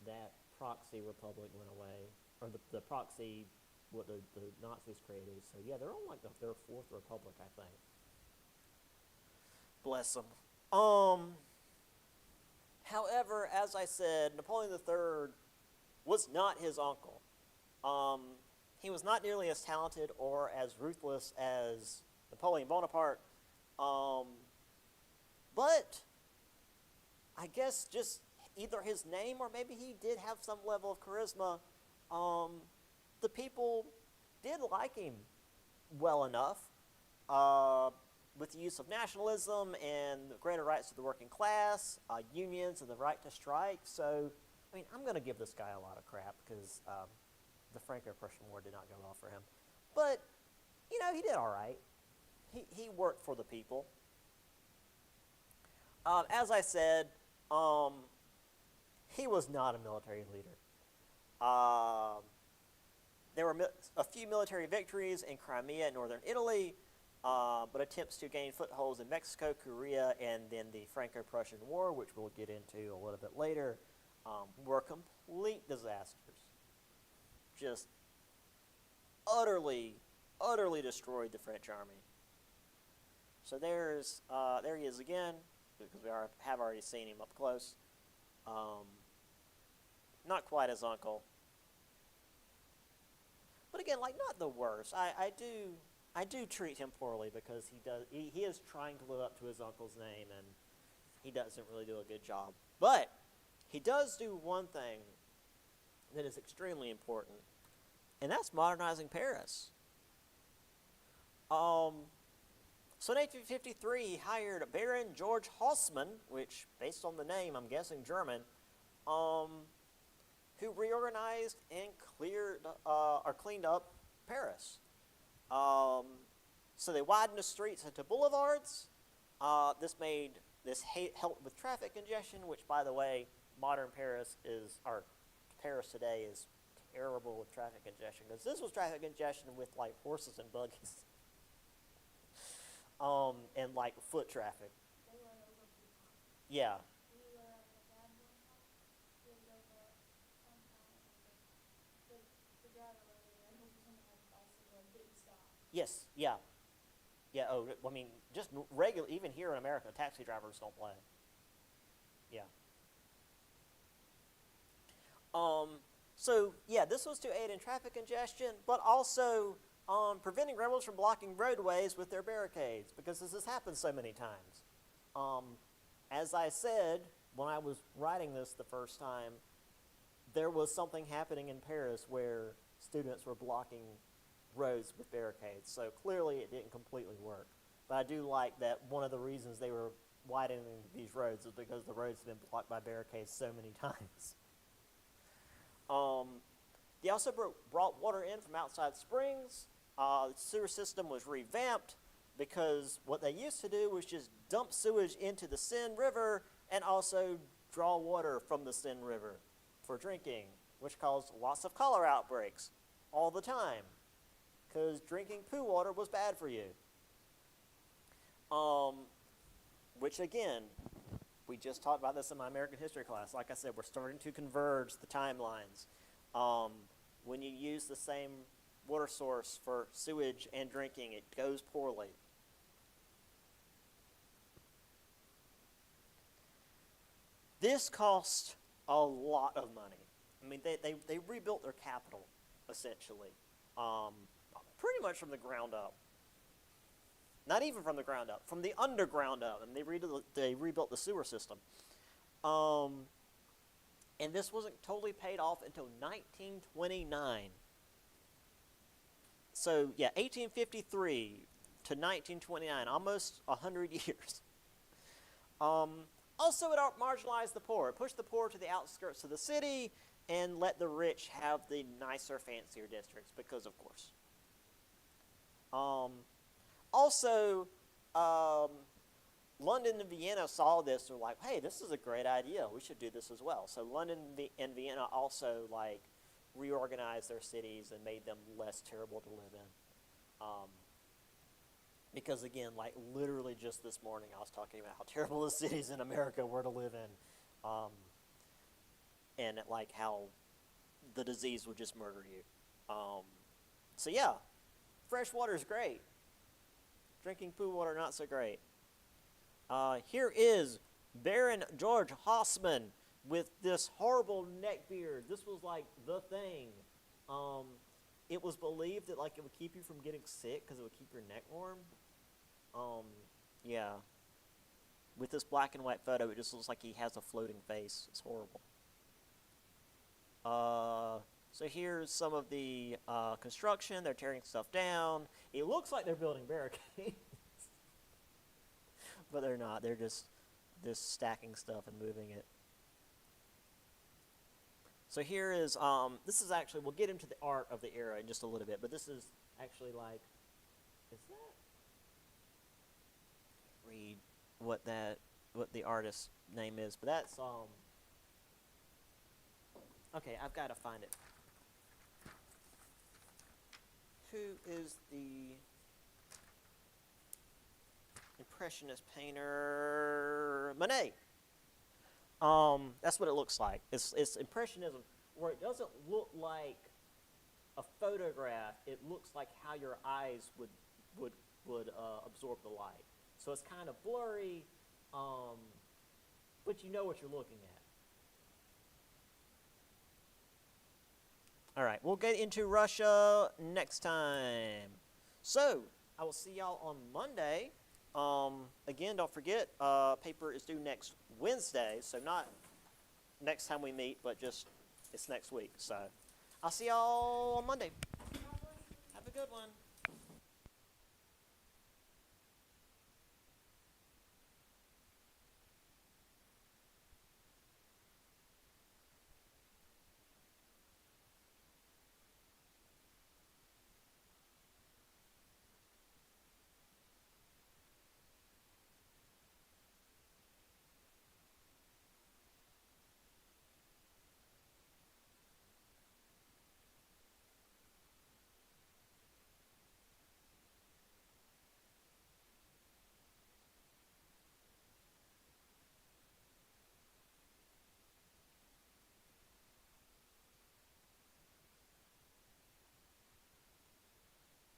that proxy republic went away, or the proxy what the Nazis created. So yeah, they're on like their fourth republic, I think. Bless them. However, as I said, Napoleon III was not his uncle. He was not nearly as talented or as ruthless as Napoleon Bonaparte. But I guess just either his name or maybe he did have some level of charisma. The people did like him well enough. With the use of nationalism and the greater rights to the working class, unions, and the right to strike. So, I mean, I'm going to give this guy a lot of crap because the Franco-Prussian War did not go well for him. But, you know, he did all right. He worked for the people. As I said, he was not a military leader. There were a few military victories in Crimea and northern Italy, but attempts to gain footholds in Mexico, Korea, and then the Franco-Prussian War, which we'll get into a little bit later, were complete disasters. Just utterly destroyed the French army. So there he is again, because we have already seen him up close. Not quite his uncle, but again, like not the worst. I do treat him poorly because he is trying to live up to his uncle's name, and he doesn't really do a good job. But he does do one thing that is extremely important, and that's modernizing Paris. So in 1853, he hired Baron George Haussmann, which, based on the name, I'm guessing German, who reorganized and cleaned up Paris. So they widened the streets into boulevards. This helped with traffic congestion, which, by the way, Paris today is terrible with traffic congestion, because this was traffic congestion with like horses and buggies, and like foot traffic. Yeah. Yes. Yeah. Yeah. Oh, I mean, just regular. Even here in America, taxi drivers don't play. Yeah. So yeah, this was to aid in traffic congestion, but also preventing rebels from blocking roadways with their barricades, because this has happened so many times. As I said when I was writing this the first time, there was something happening in Paris where students were blocking roads with barricades. So clearly it didn't completely work. But I do like that one of the reasons they were widening these roads is because the roads have been blocked by barricades so many times. They also brought water in from outside springs. The sewer system was revamped because what they used to do was just dump sewage into the Seine River and also draw water from the Seine River for drinking, which caused lots of cholera outbreaks all the time because drinking poo water was bad for you. Which again, we just talked about this in my American history class. Like I said, we're starting to converge the timelines. When you use the same water source for sewage and drinking, it goes poorly. This cost a lot of money. I mean, they rebuilt their capital, essentially. um, pretty much from the ground up. Not even from the ground up, from the underground up, and they rebuilt the sewer system. And this wasn't totally paid off until 1929. So yeah, 1853 to 1929, almost 100 years. Also, it marginalized the poor. It pushed the poor to the outskirts of the city and let the rich have the nicer, fancier districts, because of course. Also, London and Vienna saw this and were like, hey, this is a great idea. We should do this as well. So London and Vienna also reorganized their cities and made them less terrible to live in. Because again, literally just this morning, I was talking about how terrible the cities in America were to live in, and how the disease would just murder you. So yeah, fresh water is great. Drinking pool water, not so great. Here is Baron George Haussmann with this horrible neck beard. This was the thing. It was believed that it would keep you from getting sick because it would keep your neck warm. Yeah. With this black and white photo, it just looks like he has a floating face. It's horrible. So here's some of the construction. They're tearing stuff down. It looks like they're building barricades. But they're not. They're just stacking stuff and moving it. So here is, this is actually, we'll get into the art of the era in just a little bit, but this is actually is that? Read what the artist's name is, but that's, okay, I've got to find it. Who is the Impressionist painter? Monet. That's what it looks like. It's Impressionism, where it doesn't look like a photograph. It looks like how your eyes would absorb the light. So it's kind of blurry, but you know what you're looking at. All right, we'll get into Russia next time. So I will see y'all on Monday. Again, don't forget, paper is due next Wednesday, so not next time we meet, but just it's next week. So I'll see y'all on Monday. Have a good one.